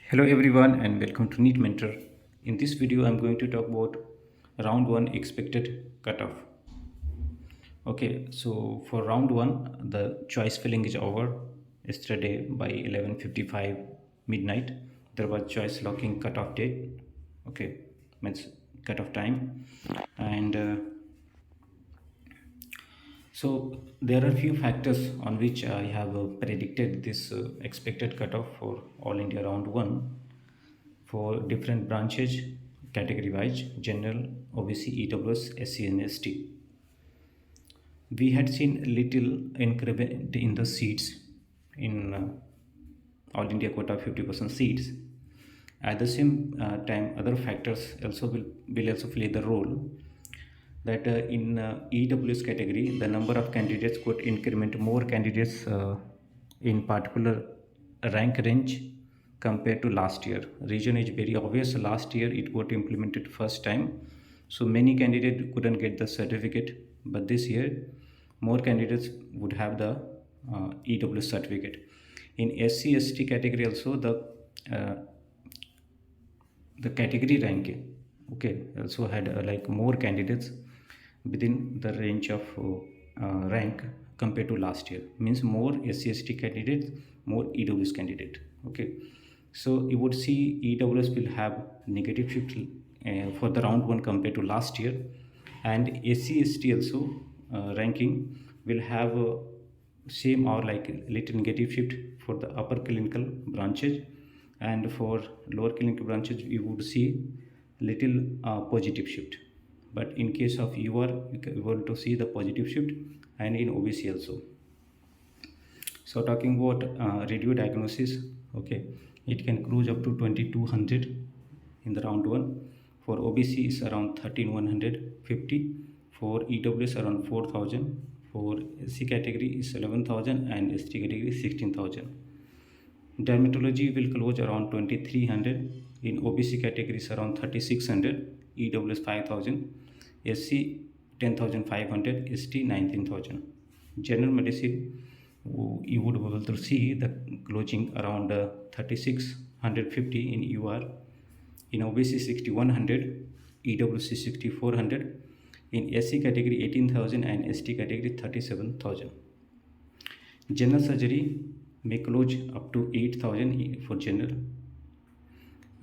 Hello everyone and welcome to NEET Mentor. In this video, I'm going to talk about round 1 expected cutoff. Okay, so for round 1, the choice filling is over. Yesterday by 11:55 midnight, there was choice locking cutoff date. Okay, means cutoff time. And so there are few factors on which I have predicted this expected cutoff for All India round 1 for different branches category wise: general, OBC, EWS, SC and ST. We had seen little increment in the seats in All India quota 50% seats. At the same time, other factors also will also play the role that in EWS category, the number of candidates could increment more candidates in particular rank range compared to last year. Reason is very obvious. Last year it got implemented first time, so many candidates couldn't get the certificate. But this year, more candidates would have the EWS certificate. In SC/ST category also uh, the category ranking, okay, also had like more candidates within the range of rank compared to last year. Means more SC/ST candidates, more EWS candidate. Okay, so you would see EWS will have negative shift for the round 1 compared to last year, and SC/ST also ranking will have same or like little negative shift for the upper clinical branches, and for lower clinical branches you would see little positive shift. But in case of UR, you can able to see the positive shift, and in OBC also. So talking about radio diagnosis, okay, it can cruise up to 2200 in the round 1. For OBC is around 13150, for EWS around 4000, for SC category is 11,000, and ST category is 16,000. Dermatology will close around 2300, in OBC categories around 3600, EWS 5000, SC 10,500, ST 19,000. General medicine, you would be able to see the closing around 3650 in UR, in OBC 6100, EWC 6400, in SC category 18,000, and ST category 37,000. General surgery may close up to 8,000 for general,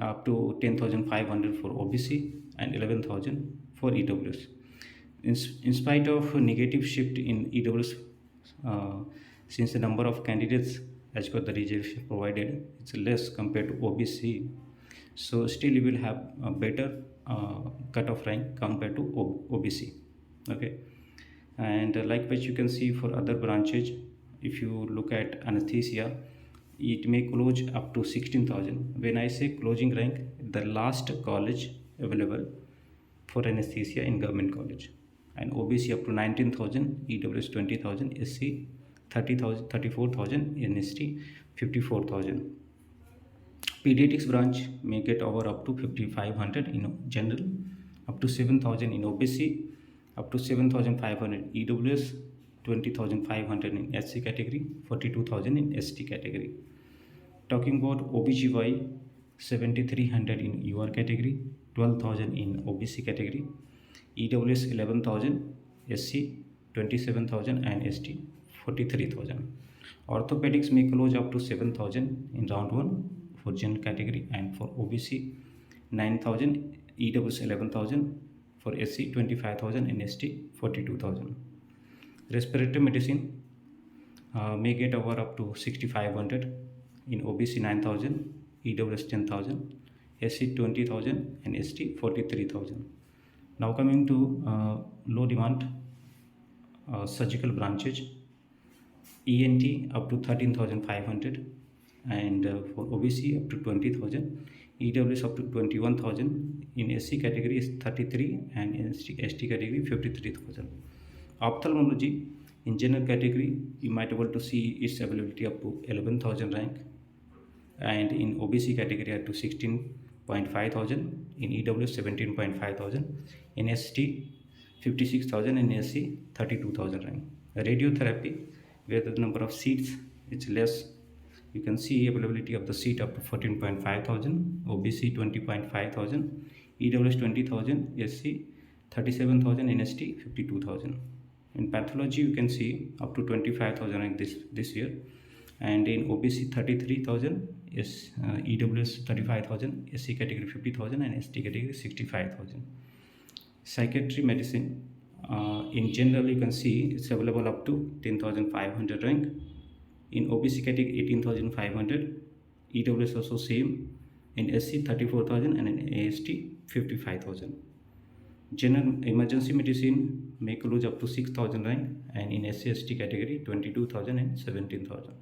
up to 10,500 for OBC, and 11,000 for EWS. In spite of a negative shift in EWS, since the number of candidates as per the reservation provided it's less compared to OBC, so still you will have a better cutoff rank compared to OBC. Okay, and likewise you can see for other branches. If you look at anesthesia, it may close up to 16,000. When I say closing rank, the last college available for anesthesia in government college, and OBC up to 19,000, EWS 20,000, SC 30,000, 34,000, NST 54,000. Pediatrics branch may get over up to 5,500 in general, up to 7,000 in OBC, up to 7,500 EWS, 20,500 in SC category, 42,000 in ST category. Talking about OBGY, 7,300 in UR category, 12,000 in OBC category, EWS 11,000, SC 27,000, and ST 43,000. Orthopedics may close up to 7,000 in round 1 for general category, and for OBC 9,000, EWS 11,000, for SC 25,000, and ST 42,000. Respiratory medicine may get over up to 6,500, in OBC 9,000, EWS 10,000, SC 20,000, and ST 43,000. Now coming to low demand surgical branches, ENT up to 13,500, and for OBC up to 20,000, EWS up to 21,000, in SC category is 33, and in ST category 53,000. Ophthalmology in general category you might able to see its availability up to 11,000 rank, and in OBC category up to 16.5 thousand, in EWS 17.5 thousand, in ST 56,000, and SC 32,000 rank. Radiotherapy, where the number of seats is less You can see availability of the seat up to 14.5 thousand, OBC 20.5 thousand, EWS 20,000, SC 37,000, NST 52,000. In pathology, you can see up to 25,000 in this year, and in OBC 33,000, EWS 35,000, SC category 50,000, and ST category 65,000. Psychiatry medicine, in general, you can see it's available up to 10,500 rank. In OBC category 18,500, EWS also same. In SC 34,000, and in AST 55,000. General emergency medicine may close up to 6,000 rank, and in SC/ST category 22,000 and 17,000.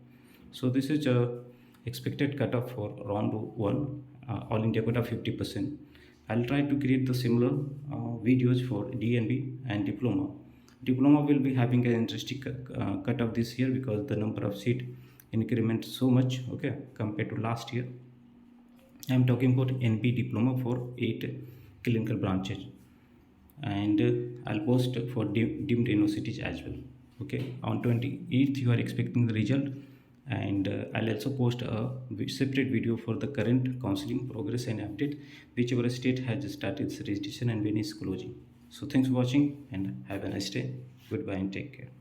So this is a expected cutoff for round 1, all India quota 50%. I'll try to create the similar videos for DNB and diploma. Diploma will be having an interesting cutoff this year because the number of seat increment so much, okay, compared to last year. I'm talking about NP diploma for 8 clinical branches, and I'll post for deemed universities as well. Okay, on 28th you are expecting the result, and I'll also post a separate video for the current counseling progress and update, whichever state has started its registration and when is closing. So thanks for watching and have a nice day. Goodbye and take care.